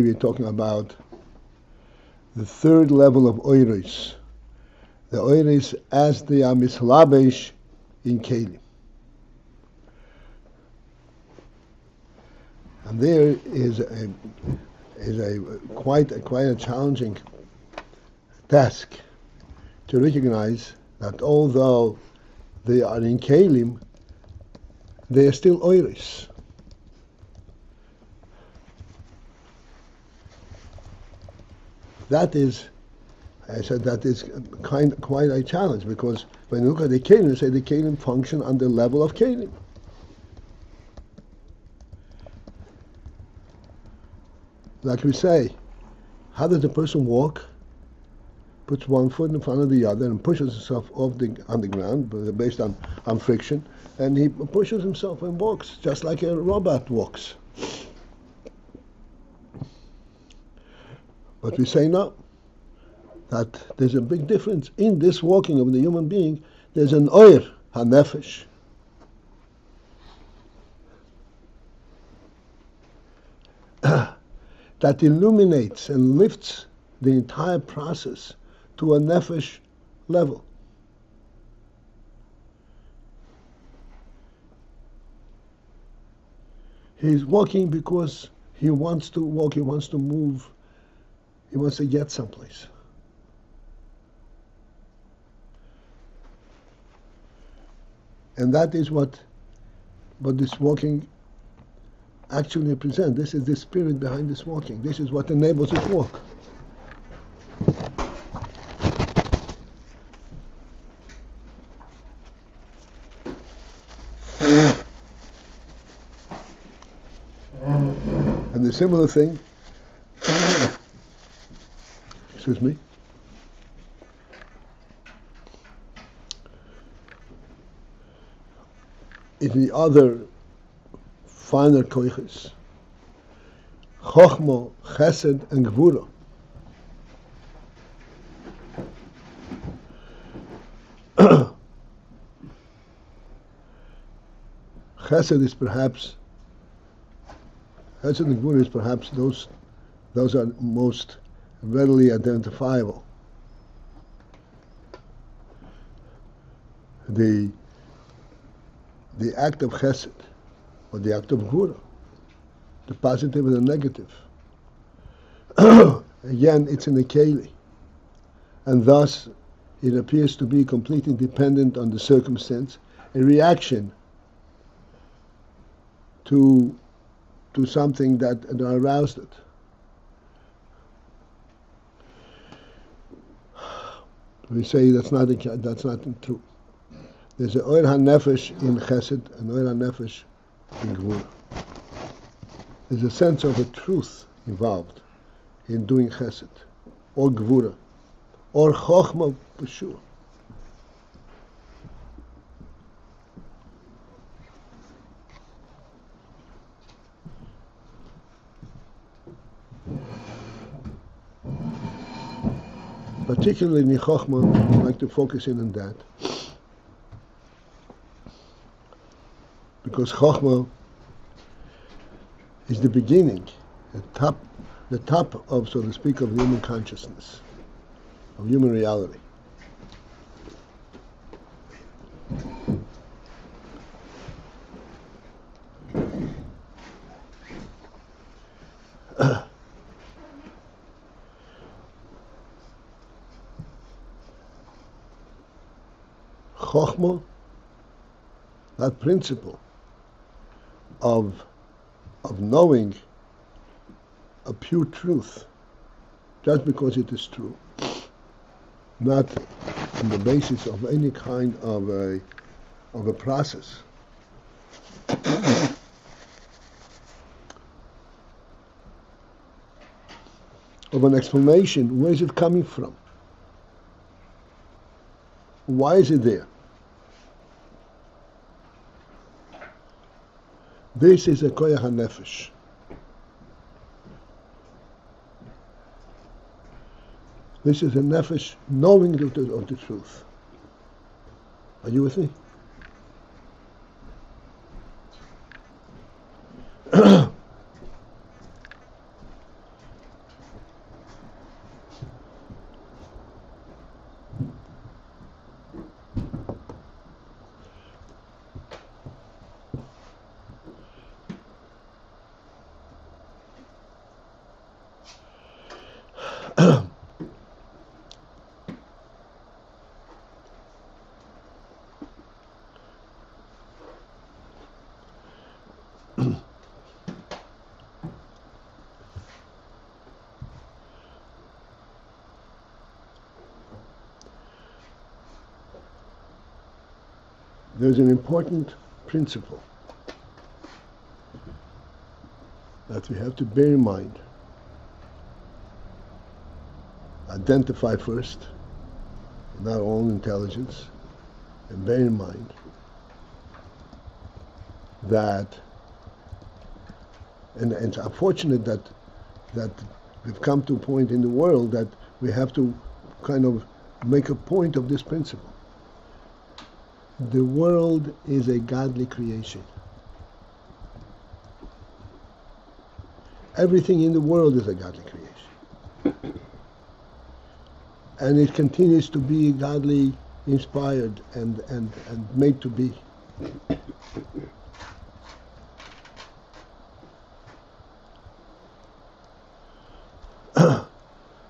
We're talking about the third level of oiris, the oiris as they are mislabesh in kelim, and there is quite a challenging task to recognize that although they are in kelim, they are still oiris. That is, I said, that is quite a challenge, because when you look at the kelim, you say the kelim function on the level of kelim. Like we say, how does a person walk? Puts one foot in front of the other and pushes himself on the ground based on friction, and he pushes himself and walks just like a robot walks. But we say no, that there's a big difference in this walking of the human being. There's an oir hanefesh. That illuminates and lifts the entire process to a nefesh level. He's walking because he wants to walk, he wants to move, he wants to get someplace. And that is what this walking actually represents. This is the spirit behind this walking. This is what enables it to walk. And the similar thing, excuse me, in the other finer koiches, chochmah, chesed, and gvura. Chesed is perhaps, chesed and gvura is perhaps those are most readily identifiable. The act of chesed, or the act of gvura, the positive and the negative. Again, it's in the keli, and thus it appears to be completely dependent on the circumstance, a reaction to something that aroused it. We say that's not true. There's an oir hanefesh in chesed, and oir hanefesh in gvura. There's a sense of a truth involved in doing chesed, or gvura, or chochmah peshua. Particularly in chochmah, I'd like to focus in on that, because chochmah is the beginning, the top of, so to speak, of human consciousness, of human reality. Chochmah, that principle of knowing a pure truth, just because it is true, not on the basis of any kind of a process. Of an explanation. Where is it coming from? Why is it there? This is a koyach hanefesh. This is a nefesh knowing of the truth. Are you with me? There's an important principle that we have to bear in mind. Identify first in our own intelligence, and bear in mind that, and it's unfortunate that we've come to a point in the world that we have to kind of make a point of this principle. The world is a godly creation. Everything in the world is a godly creation. And it continues to be godly inspired and made to be.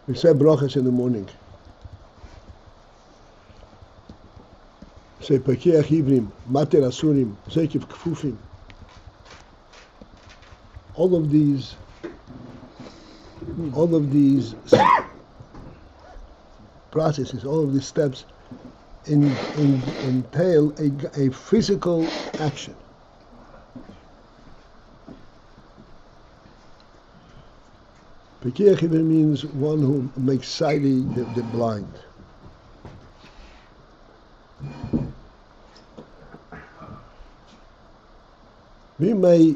We say brachas in the morning. Say pakeach ivrim, mater asurim, zekiv kfufim. All of these processes, all of these steps entail a physical action. Pakeach ivrim means one who makes sighted the blind. We may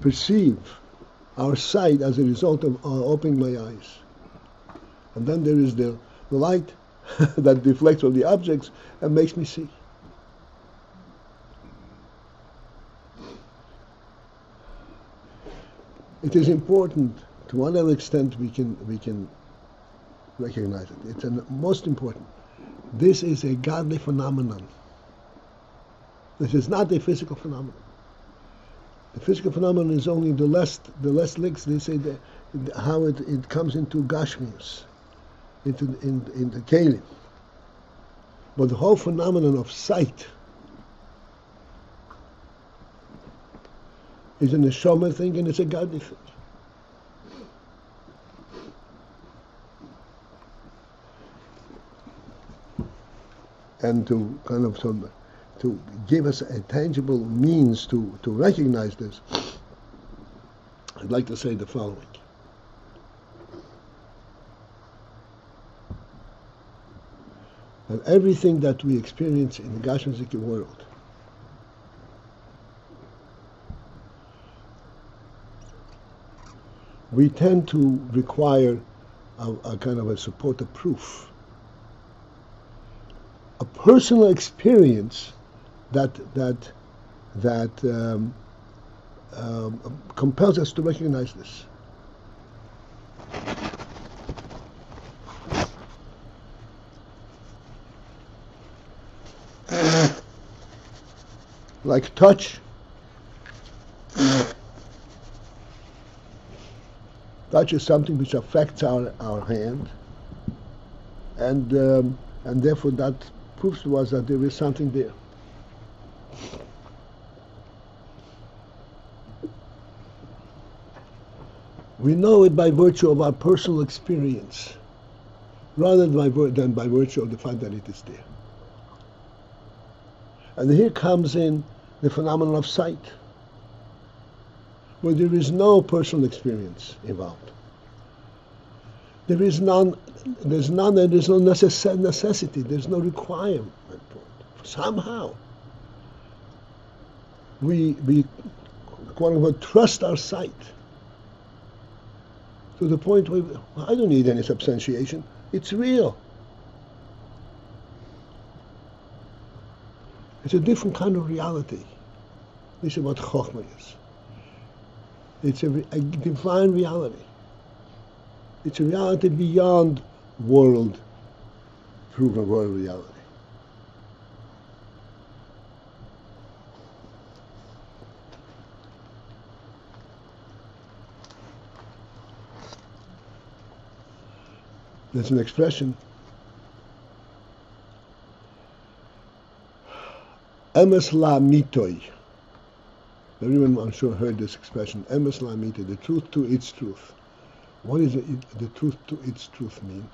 perceive our sight as a result of opening my eyes. And then there is the light that deflects from the objects and makes me see. It is important to whatever extent we can recognize it. It's most important. This is a godly phenomenon. This is not a physical phenomenon. The physical phenomenon is only the less licks. They say how it comes into gashmius, into the kelim. But the whole phenomenon of sight is a neshama thing, and it's a godly thing. And to kind of to give us a tangible means to recognize this, I'd like to say the following. And everything that we experience in the Gashmizik world we tend to require a kind of a supportive proof, a personal experience that compels us to recognize this. Like touch. Touch is something which affects our hand, and therefore that proves to us that there is something there. We know it by virtue of our personal experience, rather than by virtue of the fact that it is there. And here comes in the phenomenon of sight, where there is no personal experience involved. There's no necessity, there's no requirement. Somehow, we quote unquote trust our sight to the point where I don't need any substantiation. It's real. It's a different kind of reality. This is what chochmah is. It's a divine reality. It's a reality beyond proven world reality. There's an expression, emes la mitoi. Everyone, I'm sure, heard this expression, emes la mitoi, the truth to its truth. What does the truth to its truth mean?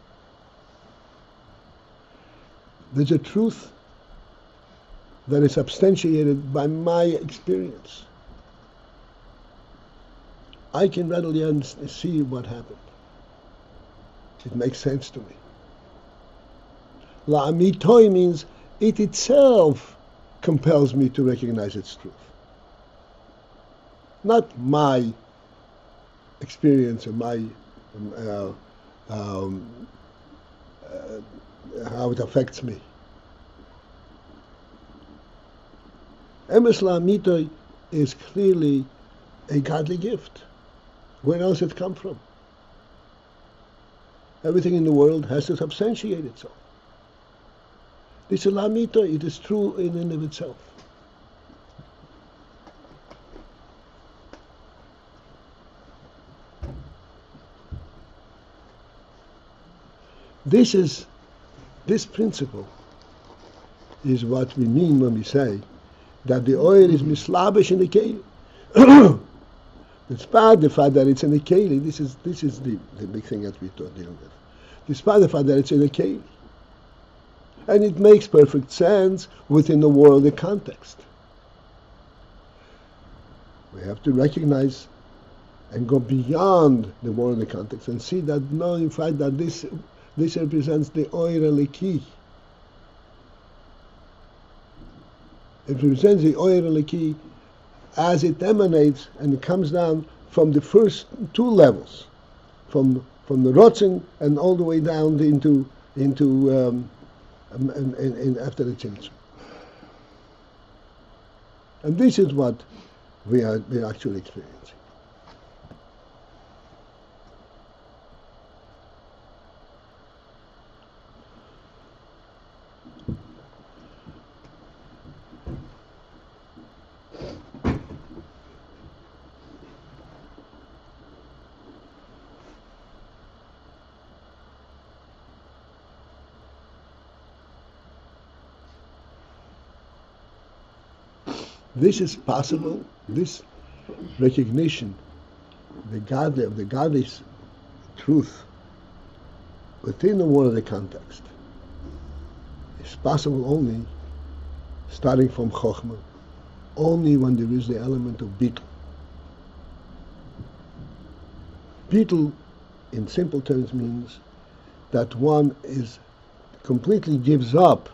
There's a truth that is substantiated by my experience. I can readily see what happened. It makes sense to me. La mitoi means it itself compels me to recognize its truth. Not my experience or my how it affects me. Emes la mitoi is clearly a godly gift. Where else it come from? Everything in the world has to substantiate itself. This is la mitoi, it is true in and of itself. This principle is what we mean when we say that the oil is mislabish in the keli. Despite the fact that it's in the keli, this is the big thing that we're dealing with. Despite the fact that it's in the keli. And it makes perfect sense within the worldly context. We have to recognize and go beyond the worldly context and see that no, in fact, that this represents the oir eliki. It represents the oir eliki as it emanates and it comes down from the first two levels, from the rotzen and all the way down into after the tzimtzum. And this is what we're actually experiencing. This is possible, this recognition of the godly truth within the worldly context is possible only starting from chochmah, only when there is the element of bittul. Bittul, in simple terms, means that one is completely gives up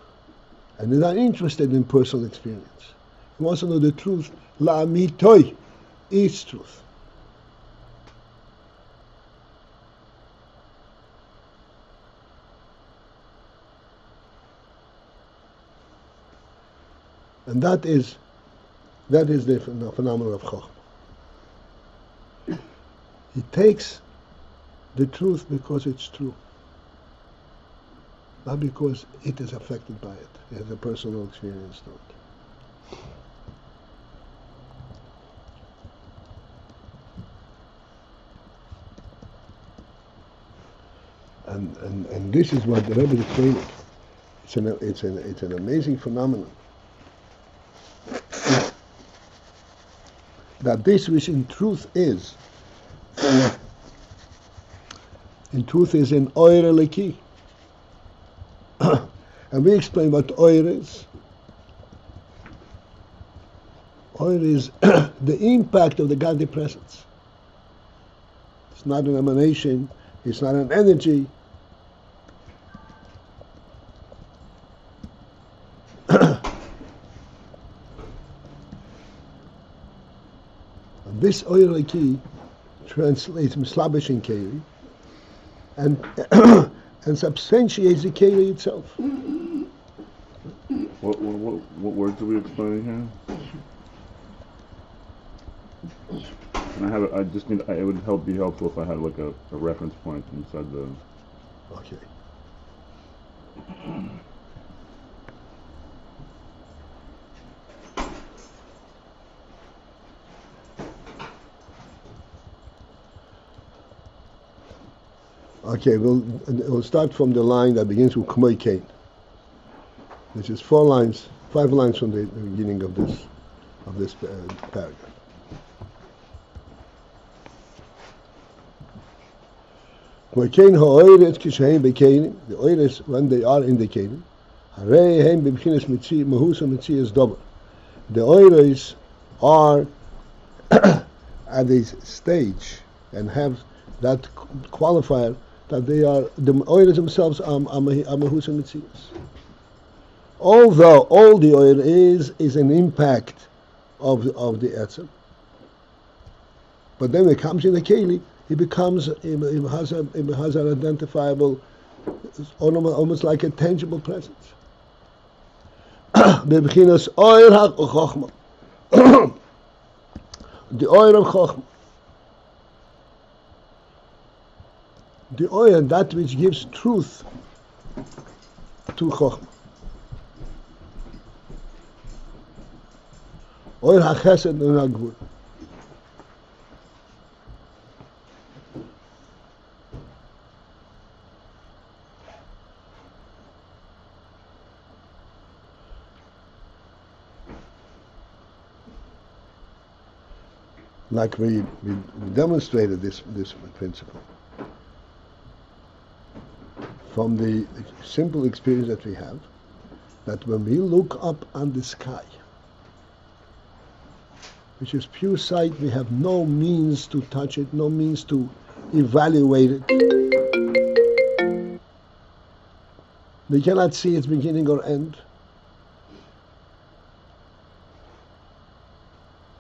and is not interested in personal experience. He wants to know the truth. La mitoi, its truth. And that is the phenomenon of chochmah. He takes the truth because it's true, not because it is affected by it. He has a personal experience to it. And this is what the Rebbe is explaining. It's an amazing phenomenon. That this which in truth is in oir eliki. And we explain what oir is. Oir is the impact of the godly presence. It's not an emanation, it's not an energy. This Oiraki translates Mislabish in Keli and and substantiates the Keli itself. What words are we explaining here? And I have it. I just need. It would be helpful if I had like a reference point inside the. Okay. Okay, we'll start from the line that begins with ukmoken, which is 5 lines from the beginning of this paragraph. Ukmoken ha'oiret kishein bekenim, the oiret when they are indicated, harei heim b'bchinas mitzi mahusa mitzi is double. The oiret are at this stage and have that qualifier that they are, the oiret themselves are mahusa mitzias. Although all the oil is an impact of the etzer, but then when it comes in the keli, it becomes it has an identifiable, almost like a tangible presence. B'bchinas oil ha-chochmah, the oil of chochmah, the oil, that which gives truth to chochmah. Oil ha-chesed and ha-gvura. Like we demonstrated this principle from the simple experience that we have, that when we look up on the sky, which is pure sight, we have no means to touch it, no means to evaluate it. We cannot see its beginning or end.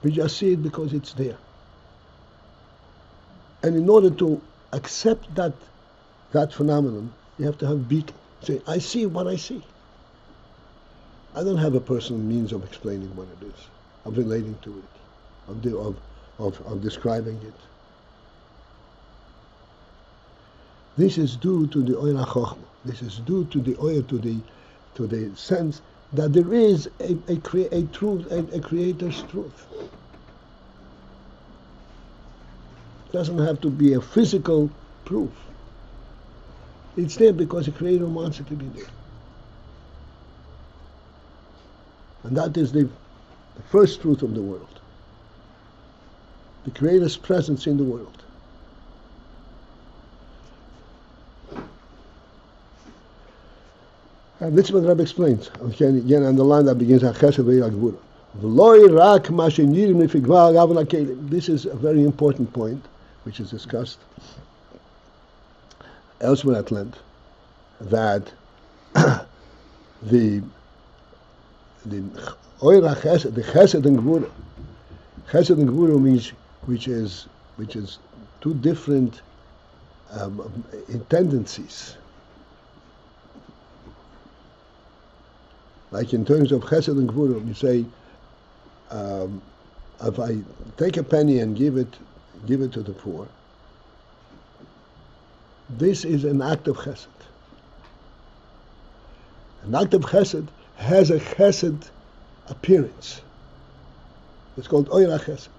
We just see it because it's there. And in order to accept that phenomenon, you have to have beacon. Say, I see what I see. I don't have a personal means of explaining what it is, of relating to it, of describing it. This is due to the oil chochmah. This is due to the oil, to the sense that there is a truth, a creator's truth. It doesn't have to be a physical proof. It's there because the creator wants it to be there. And that is the first truth of the world. The creator's presence in the world. And this is what Rabbi explains. Again, on the line that begins, this is a very important point, which is discussed elsewhere at length, that the chesed and gvura means which is two different tendencies. Like in terms of chesed and gvura, you say, if I take a penny and give it to the poor, this is an act of chesed. An act of chesed has a chesed appearance. It's called oira chesed.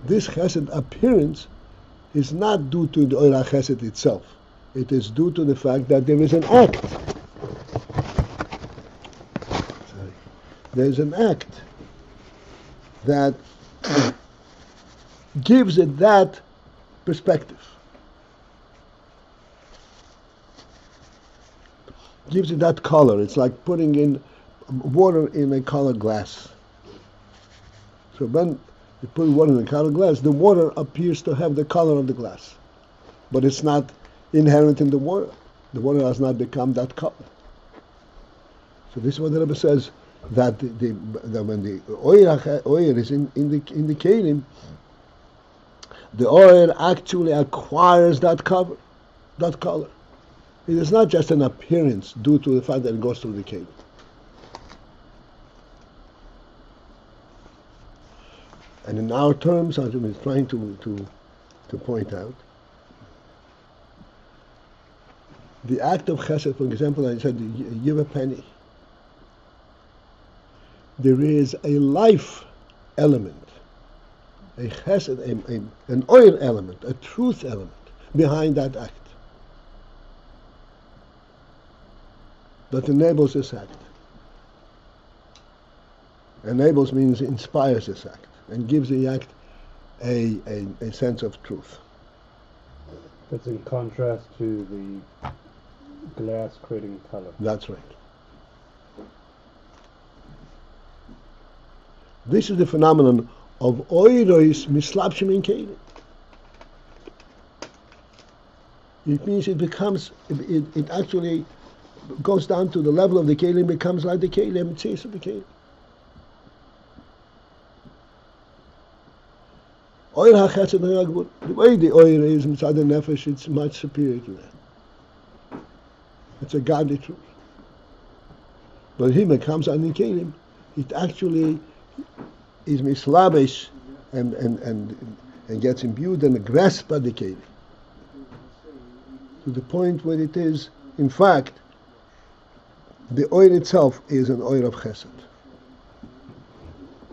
This chesed appearance is not due to the oira chesed itself. It is due to the fact that there is an act. There's an act that gives it that perspective. Gives it that color. It's like putting in water in a colored glass. So when you put water in a colored glass, the water appears to have the color of the glass. But it's not inherent in the water. The water has not become that color. So this is what the Rebbe says, that that when the oil is in the kelim, the oil actually acquires that color. It is not just an appearance due to the fact that it goes through the kelim. And in our terms, as we're trying to point out, the act of chesed, for example, I said, you give a penny. There is a life element, a chesed, an oil element, a truth element behind that act that enables this act. Enables means inspires this act and gives the act a sense of truth. That's in contrast to the glass creating color. That's right. This is the phenomenon of oiros mislapshim in kelim. It means it becomes, it actually goes down to the level of the kelim, becomes like the kelim, it seems to the kelim. Oil ha-chesed ha-yagbur, the way the oil is mitzad nefesh, it's much superior to that. It's a godly truth. But him it comes on the kelim, it actually is mislabesh and gets imbued and grasped by the kelim, to the point where it is, in fact, the oil itself is an oil of chesed.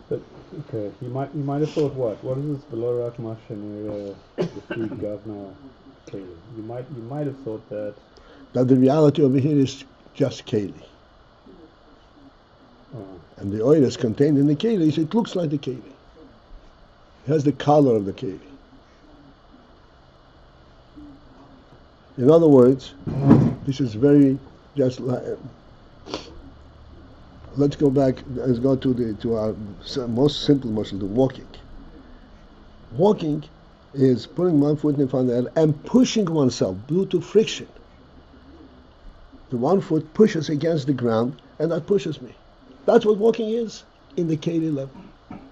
But okay, you might have thought what is this below Rak Mashanir the food governor kelim? You might have thought that the reality over here is just keli. And the oil is contained in the keli, so it looks like the keli. It has the color of the keli. In other words, this is very just like. Let's go back. Let's go to our most simple muscle, the walking. Walking is putting one foot in front of the other and pushing oneself due to friction. The one foot pushes against the ground, and that pushes me. That's what walking is in the keli level.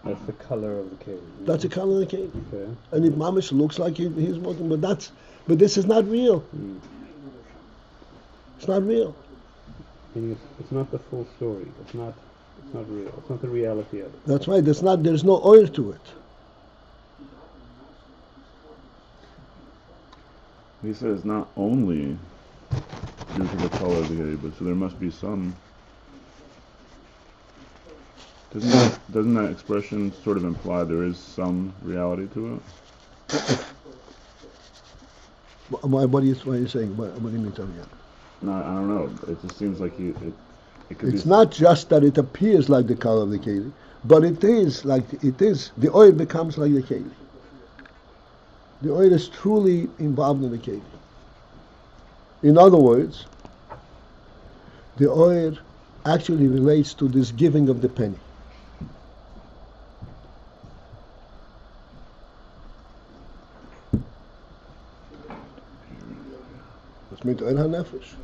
That's the color of the keli. That's the color of the keli. Okay. And it mamish looks like he's walking, but this is not real. It's not real. Meaning it's not the full story. It's not real. It's not the reality of it. That's right. There's no oil to it. He says not only due to the color of the keli, but so there must be some. Doesn't that expression sort of imply there is some reality to it? What are you saying? What do you mean, Tony? No, I don't know. It just seems like it could It's be. not just that it appears like the color of the keli, but it is like it is. The oil becomes like the keli. The oil is truly involved in the keli. In other words, the oil actually relates to this giving of the penny. It's mit oil ha-nefesh.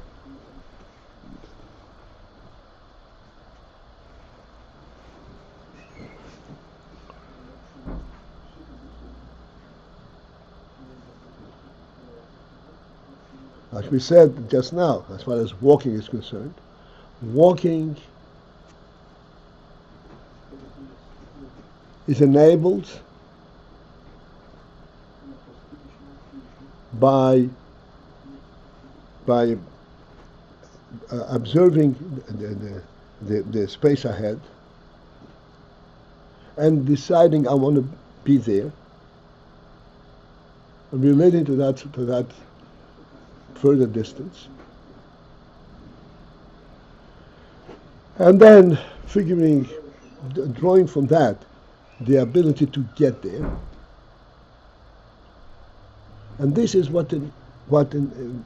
Like we said just now, as far as walking is concerned, walking is enabled by observing the space ahead and deciding I want to be there, and relating to that further distance, and then drawing from that the ability to get there. And this is what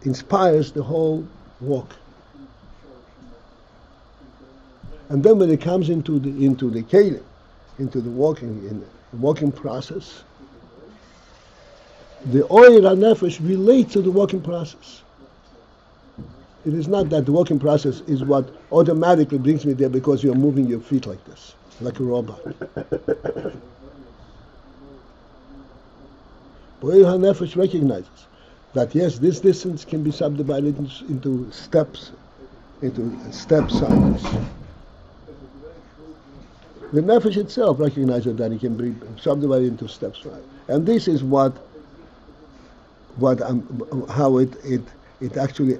inspires the whole walk. And then when it comes into the kelim, into the walking process, the oil and nefesh relate to the walking process. It is not that the walking process is what automatically brings me there because you're moving your feet like this, like a robot. Bo'er HaNefesh recognizes that yes, this distance can be subdivided into steps, into step sizes. The Nefesh itself recognizes that it can be subdivided into steps, right? And this is how it actually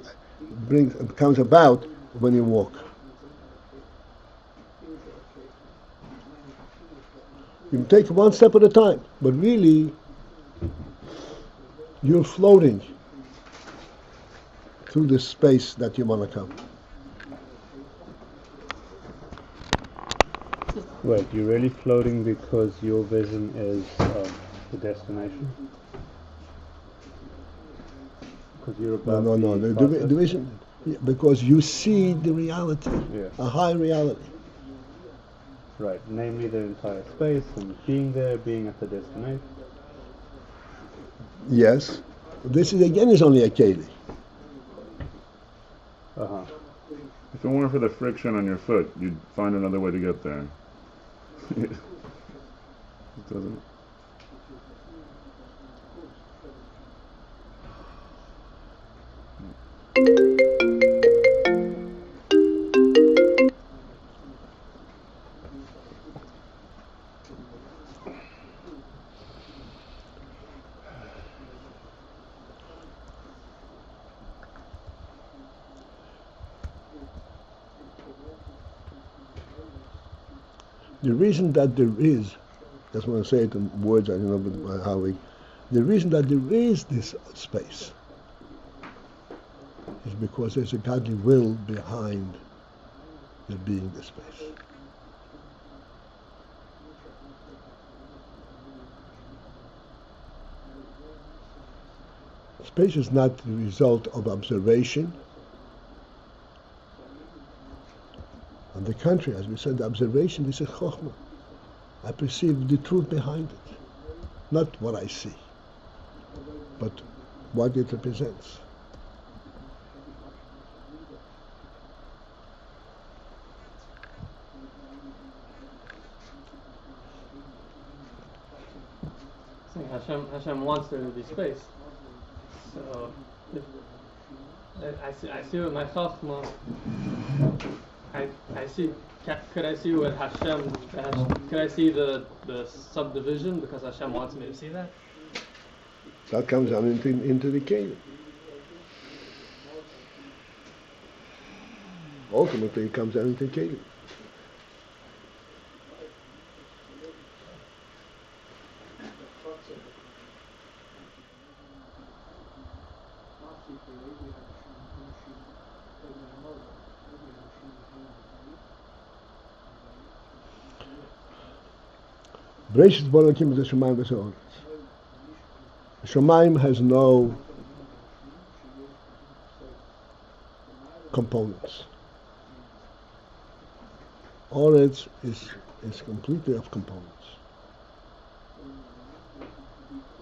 comes about when you walk. You take one step at a time, but really you're floating through the space that you want to come. Wait, you're really floating because your vision is the destination? Because you're above No. The vision, because you see the reality, a high reality. Right, namely the entire space and being there, being at the destination. Yes. This is only a keli. Uh-huh. If it weren't for the friction on your foot, you'd find another way to get there. It doesn't. The reason that there is, just want to say it in words, I don't know how the reason that there is this space is because there's a godly will behind there being this space. Space is not the result of observation. On the contrary, as we said, the observation, this is chochmah. I perceive the truth behind it. Not what I see, but what it represents. Hashem wants there to be space. So, I see with my chochmah. I see. Could I see what Hashem? Could I see the subdivision because Hashem wants me to see that? That comes down into the kingdom. Ultimately, it comes down into the kingdom. Bereshit bara Elokim es hashamayim v'es ha'aretz. Shamayim has no components. Oretz is completely of components.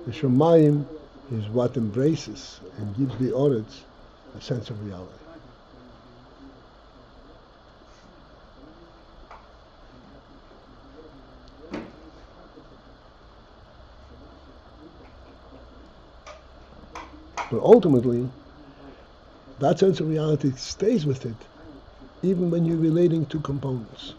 The Shamayim is what embraces and gives the Oretz a sense of reality. But ultimately, that sense of reality stays with it, even when you're relating to components.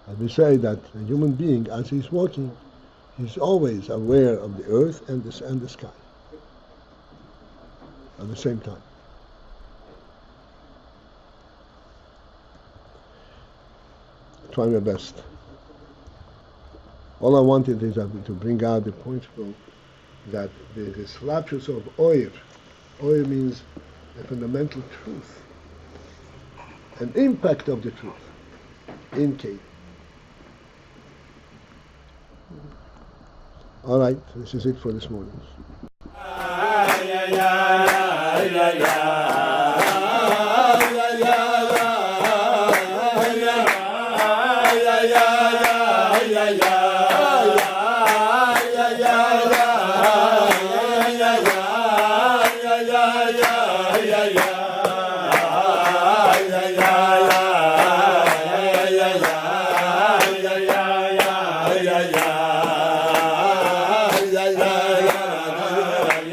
As we say that a human being, as he's walking, he's always aware of the earth and the sky at the same time. Try my best. All I wanted is to bring out the principle that there is slapshus of oir. Oir means a fundamental truth, an impact of the truth in Kate. All right, this is it for this morning. Yeah. yeah.